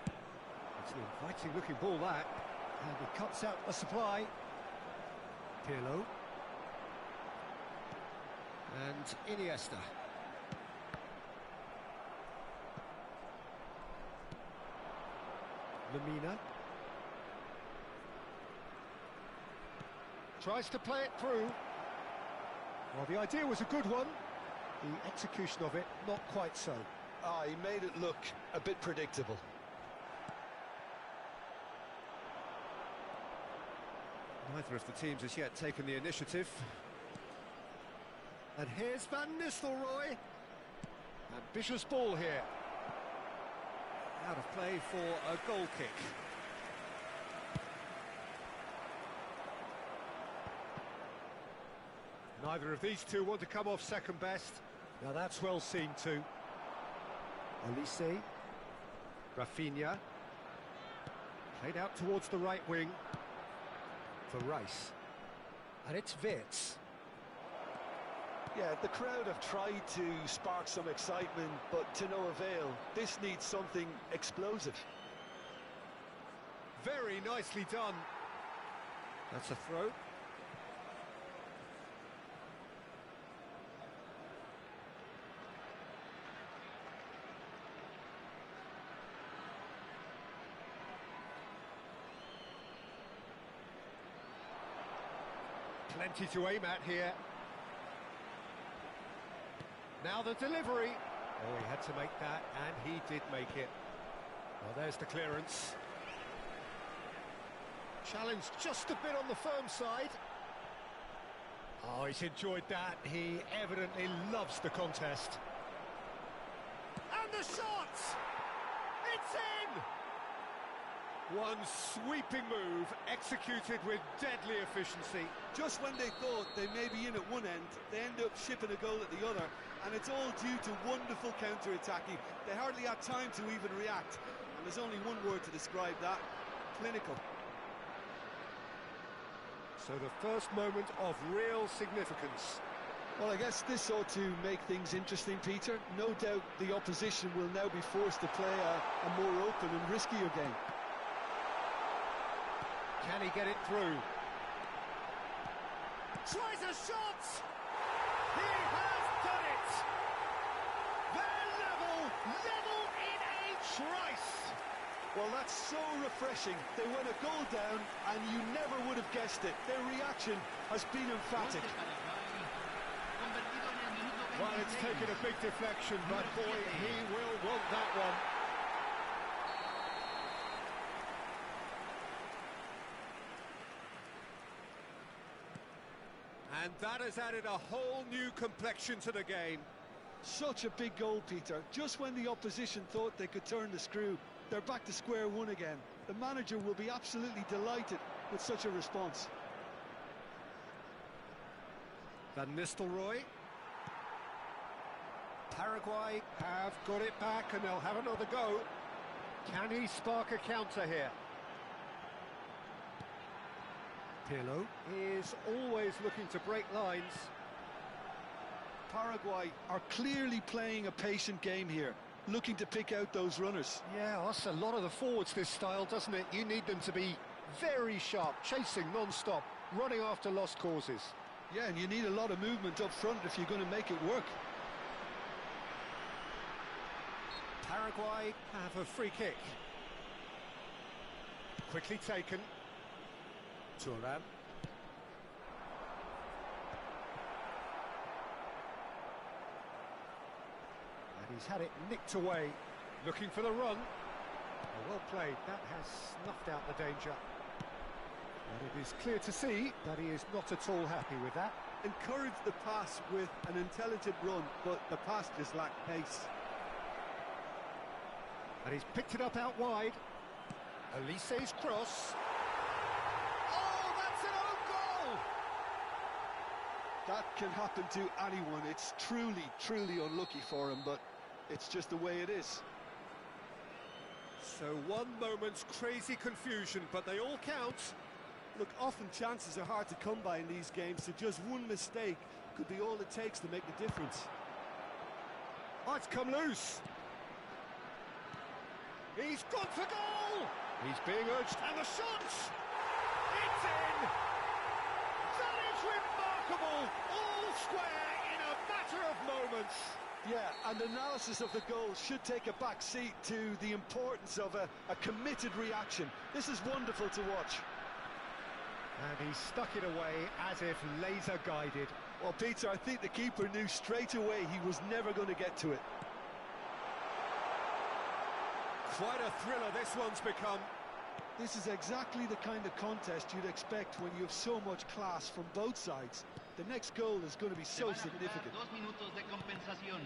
A: It's an inviting looking ball, that. And he cuts out the supply. Pirlo. And Iniesta. Lamina. Tries to play it through. Well, the idea was a good one. The execution of it, not quite so.
B: He made it look a bit predictable.
A: Neither of the teams has yet taken the initiative. And here's Van Nistelrooy. Ambitious ball here. Out of play for a goal kick. Neither of these two want to come off second best. Now that's well seen too. Olise. Rafinha. Played out towards the right wing. For Rice. And it's Wirtz.
B: Yeah, the crowd have tried to spark some excitement, but to no avail. This needs something explosive.
A: Very nicely done. That's a throw. Plenty to aim at here. Now the delivery. Oh, he had to make that, and he did make it. Well, there's the clearance. Challenge just a bit on the firm side. Oh, he's enjoyed that. He evidently loves the contest. And the shot! It's in! One sweeping move, executed with deadly efficiency.
B: Just when they thought they may be in at one end, they end up shipping a goal at the other, and it's all due to wonderful counter-attacking. They hardly had time to even react, and there's only one word to describe that: clinical.
A: So the first moment of real significance.
B: Well, I guess this ought to make things interesting, Peter. No doubt the opposition will now be forced to play a more open and riskier game.
A: Can he get it through? Tries a shot! He has done it! They're level in a trice!
B: Well, that's so refreshing. They went a goal down, and you never would have guessed it. Their reaction has been emphatic.
A: Well, it's taken a big deflection, but boy, he will want that one. And that has added a whole new complexion to the game.
B: Such a big goal, Peter. Just when the opposition thought they could turn the screw, they're back to square one again. The manager will be absolutely delighted with such a response.
A: Van Nistelrooy. Paraguay have got it back and they'll have another go. Can he spark a counter here? Pirlo is always looking to break lines.
B: Paraguay are clearly playing a patient game here, looking to pick out those runners.
A: Yeah, that's a lot of the forwards, this style, doesn't it? You need them to be very sharp, chasing non-stop, running after lost causes.
B: Yeah, and you need a lot of movement up front if you're going to make it work.
A: Paraguay have a free kick. Quickly taken. Thuram. And he's had it nicked away, looking for the run. Oh, well played, that has snuffed out the danger. And it is clear to see that he is not at all happy with that.
B: Encourage the pass with an intelligent run, but the pass just lacked pace.
A: And he's picked it up out wide. Elise's cross. Oh, that's an own goal!
B: That can happen to anyone. It's truly, truly unlucky for him, but it's just the way it is.
A: So one moment's crazy confusion, but they all count.
B: Look, often chances are hard to come by in these games, so just one mistake could be all it takes to make the difference.
A: Oh, it's come loose. He's gone for goal! He's being urged, and the shot! It's in! That is remarkable! All square in a matter of moments.
B: Yeah, and analysis of the goal should take a back seat to the importance of a committed reaction. This is wonderful to watch.
A: And he stuck it away as if laser guided.
B: Well, Peter, I think the keeper knew straight away he was never going to get to it.
A: Quite a thriller this one's become.
B: This is exactly the kind of contest you'd expect when you have so much class from both sides. The next goal is going to be so significant.
C: 2 minutos de compensación.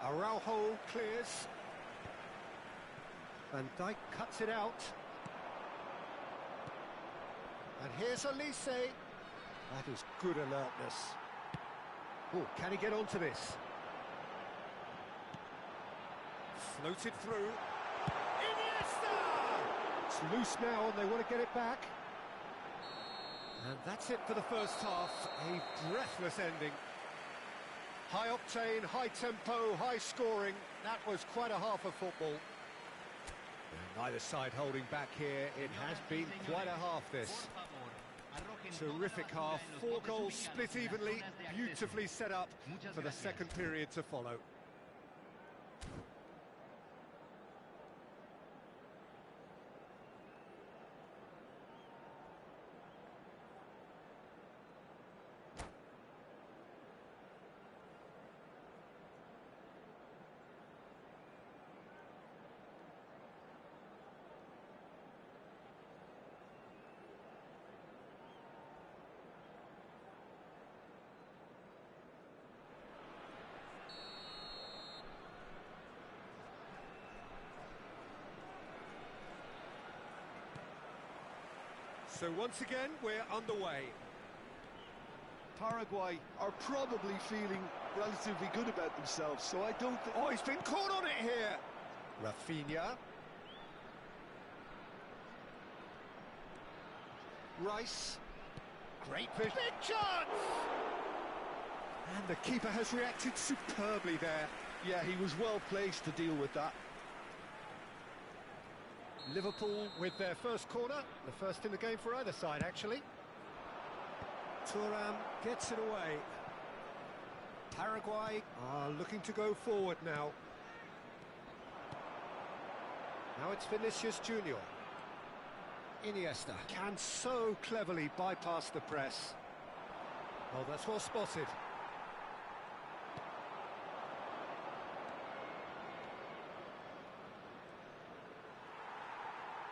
A: Araujo clears. Van Dijk cuts it out. And here's Elise. That is good alertness. Oh, can he get onto this? Floated through. Iniesta! It's loose now and they want to get it back. And that's it for the first half. A breathless ending. High octane, high tempo, high scoring. That was quite a half of football. And neither side holding back here. It has been quite a half, this. Terrific half. 4 goals split evenly. Beautifully set up for the second period to follow. So once again, we're underway.
B: Paraguay are probably feeling relatively good about themselves, so I don't think...
A: Oh, he's been caught on it here! Rafinha. Rice. Great vision. Big chance! And the keeper has reacted superbly there.
B: Yeah, he was well placed to deal with that.
A: Liverpool with their first corner, the first in the game for either side, actually. Thuram gets it away. Paraguay are looking to go forward now. Now it's Vinicius Junior. Iniesta can so cleverly bypass the press. Oh, that's well spotted.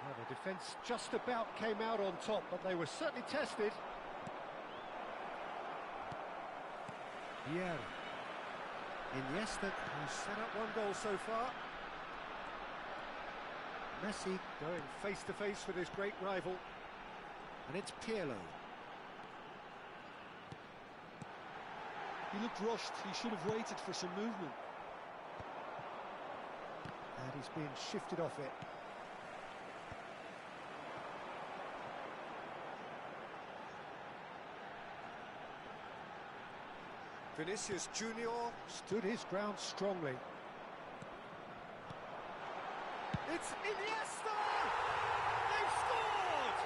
A: Well, the defence just about came out on top, but they were certainly tested. Vieira. Iniesta, who's set up 1 goal so far. Messi going face-to-face with his great rival. And it's Pirlo.
B: He looked rushed. He should have waited for some movement.
A: And he's being shifted off it. Vinicius Junior stood his ground strongly. It's Iniesta! They've scored!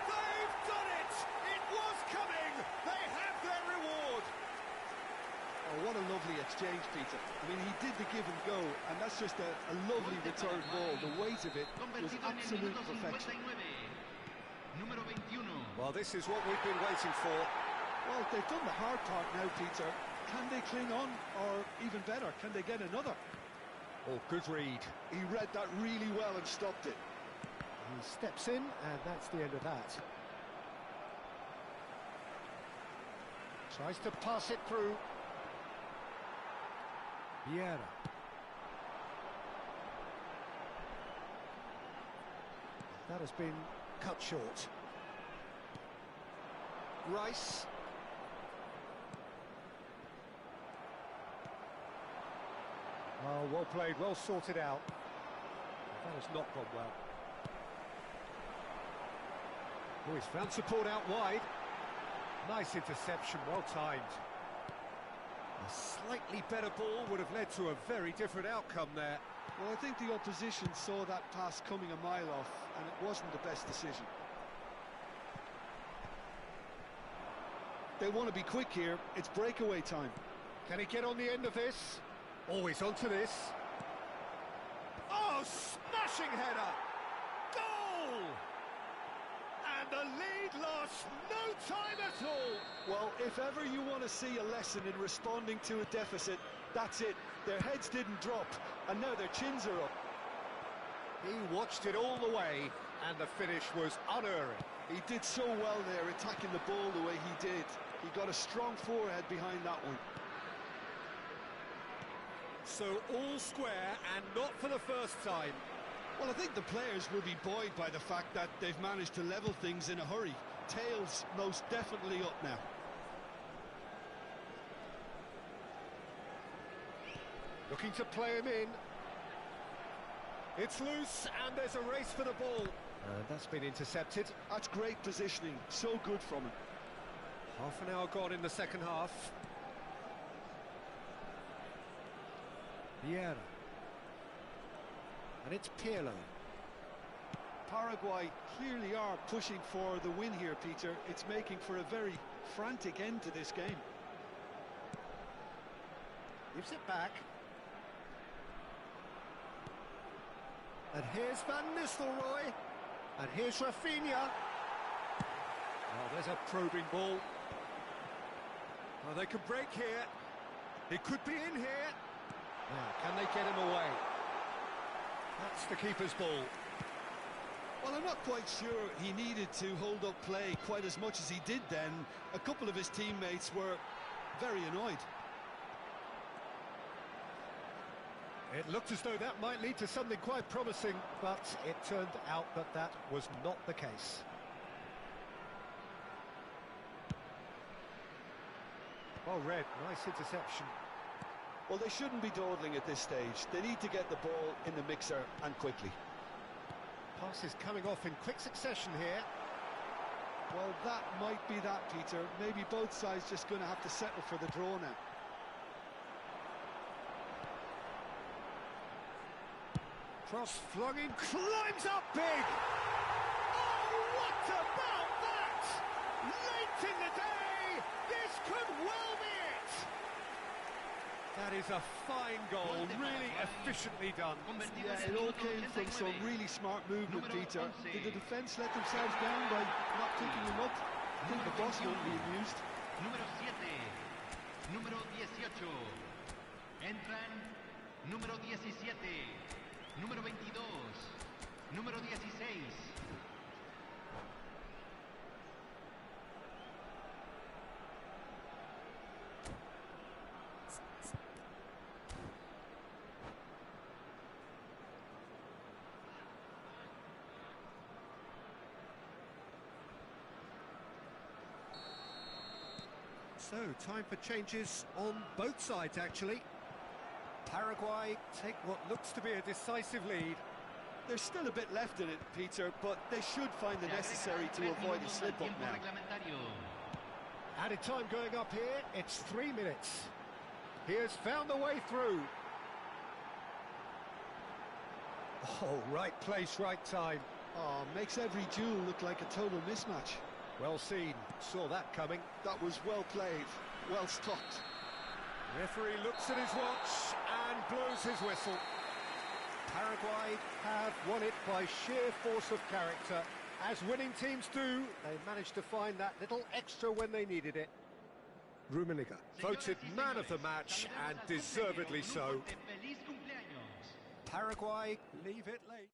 A: They've done it! It was coming! They have their reward!
B: Oh, what a lovely exchange, Peter. I mean, he did the give and go, and that's just a lovely return ball. The weight of it was absolute perfection.
C: número 21.
A: Well, this is what we've been waiting for.
B: Well, they've done the hard part now, Peter. Can they cling on, or even better, can they get another?
A: Oh, good read.
B: He read that really well and stopped it.
A: He steps in, and that's the end of that. Tries to pass it through. Vieira. That has been cut short. Rice. Oh, well played, well sorted out. That has not gone well. Oh, he's found support out wide. Nice interception, well timed. A slightly better ball would have led to a very different outcome there.
B: Well, I think the opposition saw that pass coming a mile off, and it wasn't the best decision. They want to be quick here. It's breakaway time.
A: Can he get on the end of this? Always onto this. Oh, smashing header! Goal! And the lead lost no time at all.
B: Well, if ever you want to see a lesson in responding to a deficit, that's it. Their heads didn't drop, and now their chins are up.
A: He watched it all the way, and the finish was unerring.
B: He did so well there, attacking the ball the way he did. He got a strong forehead behind that one.
A: So all square, and not for the first time.
B: Well, I think the players will be buoyed by the fact that they've managed to level things in a hurry. Tails most definitely up now.
A: Looking to play him in. It's loose, and there's a race for the ball. And that's been intercepted.
B: That's great positioning, so good from him.
A: Half an hour gone in the second half. Vieira. And it's Pirlo.
B: Paraguay clearly are pushing for the win here, Peter. It's making for a very frantic end to this game.
A: Gives it back. And here's Van Nistelrooy. And here's Rafinha. Oh, there's a probing ball. Oh, they could break here. It could be in here. Now, can they get him away? That's the keeper's ball.
B: Well, I'm not quite sure he needed to hold up play quite as much as he did then. A couple of his teammates were very annoyed.
A: It looked as though that might lead to something quite promising, but it turned out that that was not the case. Well read, nice interception.
B: Well, they shouldn't be dawdling at this stage. They need to get the ball in the mixer, and quickly.
A: Passes coming off in quick succession here.
B: Well, that might be that, Peter. Maybe both sides just going to have to settle for the draw now.
A: Cross flung in, climbs up big! Oh, what about that? Late in the day, this could well be it! That is a fine goal, really efficiently done.
B: Yeah, it all came from some really smart movement, Peter. Did the defence let themselves down by not picking him up? I think the boss won't be amused.
C: Número 7, número 18. Entran número 17, número 22, número 16.
A: So, time for changes on both sides, actually. Paraguay take what looks to be a decisive lead.
B: There's still a bit left in it, Peter, but they should find it necessary to avoid a slip-up now.
A: Added time going up here, it's 3 minutes. He has found the way through. Oh, right place, right time.
B: Oh, makes every duel look like a total mismatch.
A: Well seen, saw that coming.
B: That was well played, well stopped.
A: Referee looks at his watch and blows his whistle. Paraguay have won it by sheer force of character As winning teams do, they managed to find that little extra when they needed it. Rummenigge, voted man of the match, and deservedly so. Paraguay leave it late.